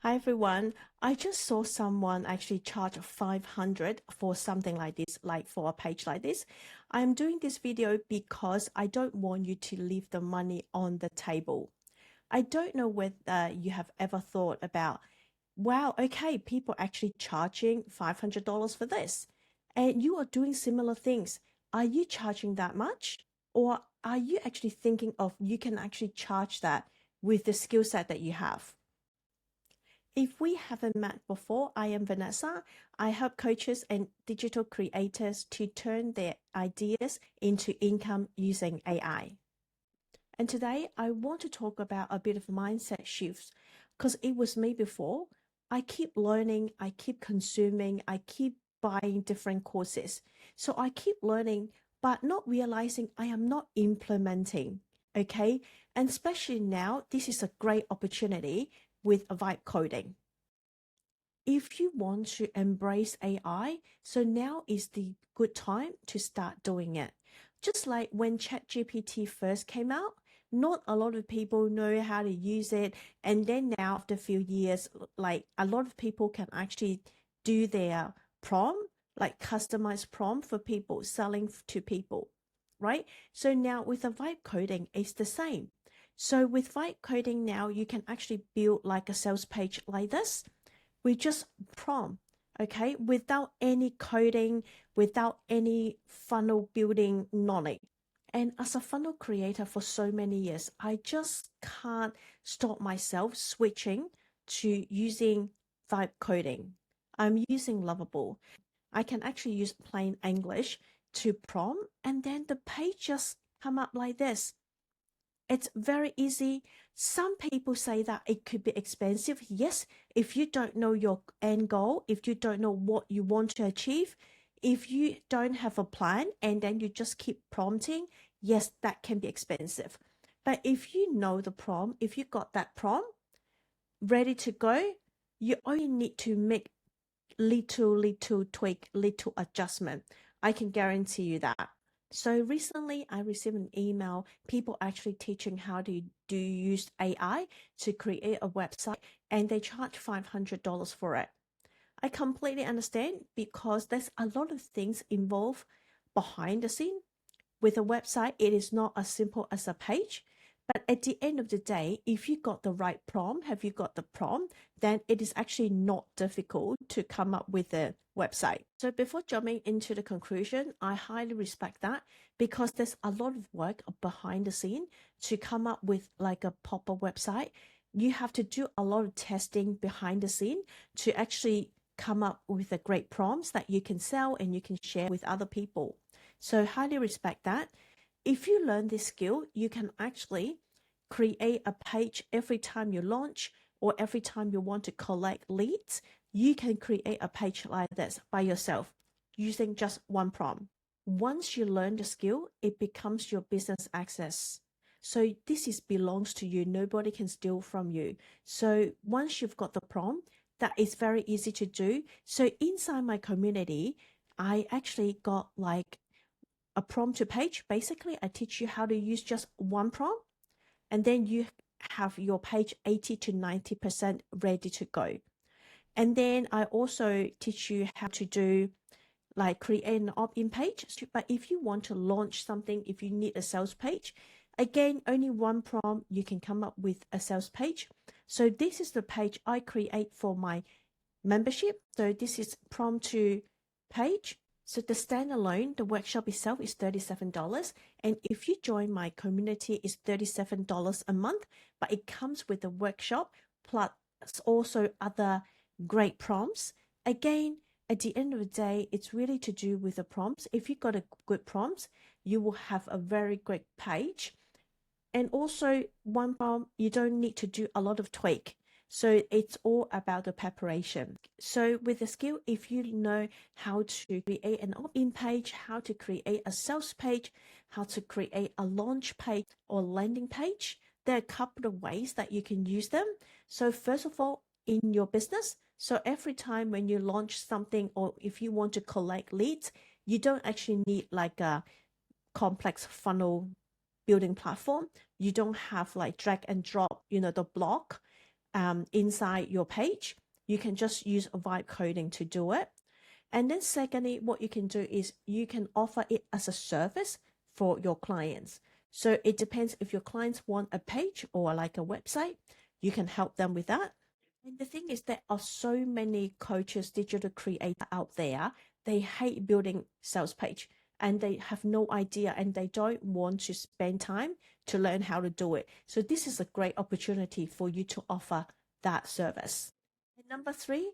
Hi everyone. I just saw someone actually charge 500 for something like this, like for a page like this. I'm doing this video because I don't want you to leave the money on the table. I don't know whether you have ever thought about, wow, okay, people actually charging $500 for this, and you are doing similar things. Are you charging that much? Or are you actually thinking of you can actually charge that with the skill set that you have? If we haven't met before, I am Vanessa. I help coaches and digital creators to turn their ideas into income using AI. And today I want to talk about a bit of mindset shifts because it was me before. I keep learning, I keep consuming, I keep buying different courses. So I keep learning, but not realizing I am not implementing. Okay. And especially now, this is a great opportunity with vibe coding. If you want to embrace AI, so now is the good time to start doing it. Just like when ChatGPT first came out, not a lot of people know how to use it. And then now, after a few years, like a lot of people can actually do their prompt, like customized prompt for people, selling to people, right? So now with the vibe coding, it's the same. So with vibe coding now, you can actually build like a sales page like this. We just prompt, okay, without any coding, without any funnel building knowledge. And as a funnel creator for so many years, I just can't stop myself switching to using vibe coding. I'm using Lovable. I can actually use plain English to prompt, and then the page just come up like this. It's very easy. Some people say that it could be expensive. Yes, if you don't know your end goal, if you don't know what you want to achieve, if you don't have a plan and then you just keep prompting, yes, that can be expensive. But if you know the prompt, if you got that prompt ready to go, you only need to make little tweak, little adjustment. I can guarantee you that. So recently I received an email, people actually teaching how to do use AI to create a website, and they charge $500 for it. I completely understand because there's a lot of things involved behind the scene. With a website, it is not as simple as a page. But at the end of the day, if you got the right prompt, have you got the prompt, then it is actually not difficult to come up with a website. So before jumping into the conclusion, I highly respect that because there's a lot of work behind the scene to come up with like a proper website. You have to do a lot of testing behind the scene to actually come up with the great prompts that you can sell and you can share with other people. So highly respect that. If you learn this skill, you can actually create a page every time you launch or every time you want to collect leads. You can create a page like this by yourself using just one prompt. Once you learn the skill, it becomes your business access. So this is belongs to you. Nobody can steal from you. So once you've got the prompt, that is very easy to do. So inside my community, I actually got like a prompt to page. Basically, I teach you how to use just one prompt, and then you have your page 80 to 90% ready to go. And then I also teach you how to do like create an opt-in page. But if you want to launch something, if you need a sales page, again, only one prompt, you can come up with a sales page. So this is the page I create for my membership. So this is prompt to page. So the standalone, the workshop itself is $37. And if you join my community, it's $37 a month, but it comes with the workshop plus also other great prompts. Again, at the end of the day, it's really to do with the prompts. If you got a good prompts, you will have a very great page. And also one prompt, you don't need to do a lot of tweak. So it's all about the preparation. So with the skill, if you know how to create an opt-in page, how to create a sales page, how to create a launch page or landing page, there are a couple of ways that you can use them. So first of all, in your business, so every time when you launch something or if you want to collect leads, you don't actually need like a complex funnel building platform. You don't have like drag and drop, the block. inside your page. You can just use vibe coding to do it. And then secondly, what you can do is you can offer it as a service for your clients. So it depends if your clients want a page or like a website, you can help them with that. And the thing is, there are so many coaches, digital creators out there. They hate building sales page and they have no idea and they don't want to spend time to learn how to do it. So this is a great opportunity for you to offer that service. And number three,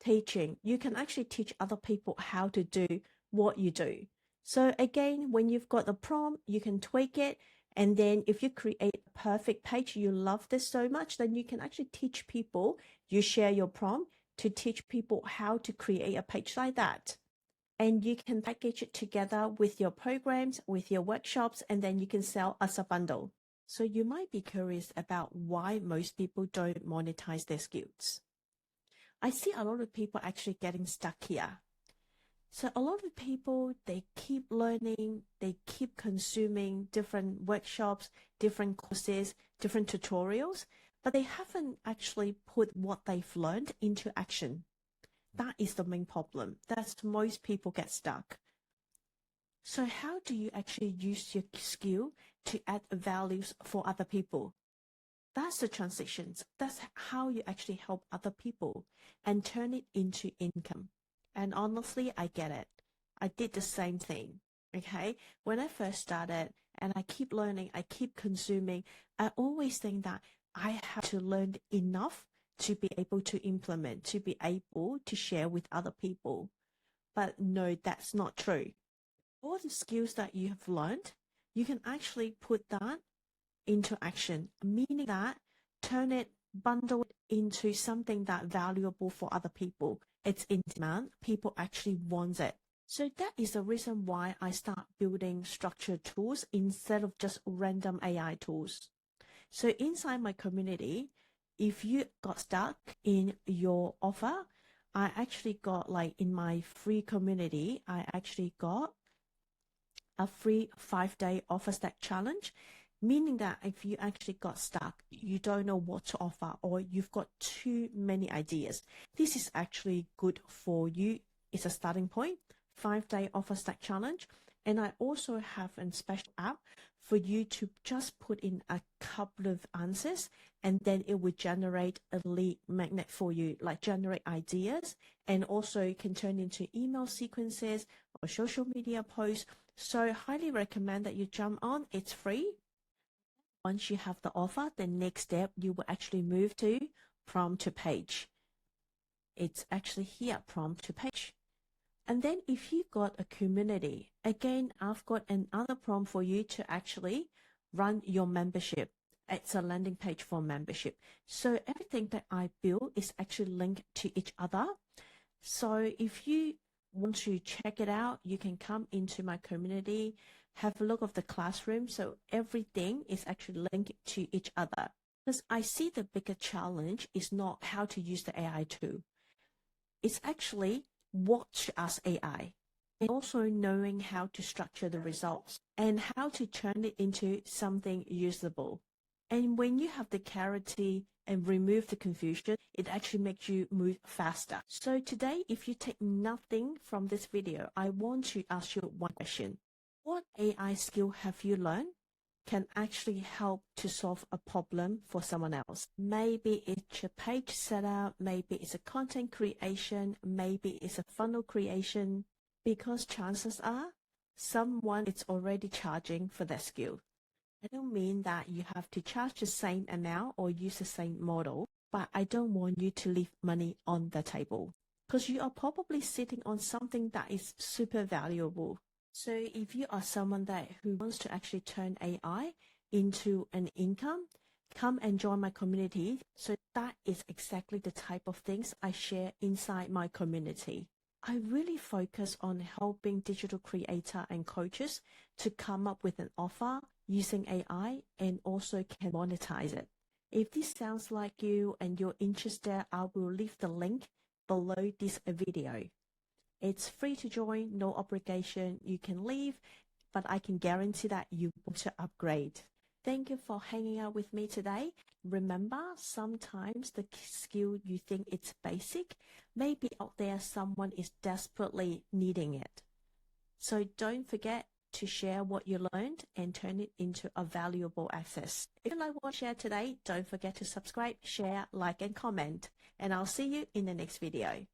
teaching. You can actually teach other people how to do what you do. So again, when you've got the prompt, you can tweak it. And then if you create a perfect page, you love this so much, then you can actually teach people, you share your prompt to teach people how to create a page like that. And you can package it together with your programs, with your workshops, and then you can sell as a bundle. So you might be curious about why most people don't monetize their skills. I see a lot of people actually getting stuck here. So a lot of people, they keep learning, they keep consuming different workshops, different courses, different tutorials, but they haven't actually put what they've learned into action. That is the main problem. That's most people get stuck. So how do you actually use your skill to add values for other people? That's the transitions. That's how you actually help other people and turn it into income. And honestly, I get it. I did the same thing. Okay. When I first started and I keep learning, I keep consuming, I always think that I have to learn enough to be able to implement, to be able to share with other people. But no, that's not true. All the skills that you have learned, you can actually put that into action, meaning that turn it, bundle it into something that valuable for other people. It's in demand. People actually want it. So that is the reason why I start building structured tools instead of just random AI tools. So inside my community, if you got stuck in your offer, I actually got like in my free community, I actually got a free 5-day offer stack challenge, meaning that if you actually got stuck, you don't know what to offer, or you've got too many ideas, this is actually good for you. It's a starting point, 5-day offer stack challenge. And I also have a special app for you to just put in a couple of answers, and then it will generate a lead magnet for you, like generate ideas, and also can turn into email sequences or social media posts. So highly recommend that you jump on. It's free. Once you have the offer, the next step, you will actually move to prompt to page. It's actually here, prompt to page. And then if you got a community, again, I've got another prompt for you to actually run your membership. It's a landing page for membership. So everything that I build is actually linked to each other. So if you want to check it out, you can come into my community, have a look of the classroom. So everything is actually linked to each other. Because I see the bigger challenge is not how to use the AI tool. It's actually what to ask AI, and also knowing how to structure the results and how to turn it into something usable. And when you have the clarity and remove the confusion, it actually makes you move faster. So today, if you take nothing from this video, I want to ask you one question. What AI skill have you learned can actually help to solve a problem for someone else? Maybe it's a page setup, maybe it's a content creation, maybe it's a funnel creation, because chances are someone is already charging for that skill. I don't mean that you have to charge the same amount or use the same model, but I don't want you to leave money on the table because you are probably sitting on something that is super valuable. So if you are someone who wants to actually turn AI into an income, come and join my community. So that is exactly the type of things I share inside my community. I really focus on helping digital creators and coaches to come up with an offer using AI and also can monetize it. If this sounds like you and you're interested, I will leave the link below this video. It's free to join, no obligation. You can leave, but I can guarantee that you want to upgrade. Thank you for hanging out with me today. Remember, sometimes the skill you think it's basic, maybe out there someone is desperately needing it. So don't forget to share what you learned and turn it into a valuable access. If you like what I shared today, don't forget to subscribe, share, like, and comment. And I'll see you in the next video.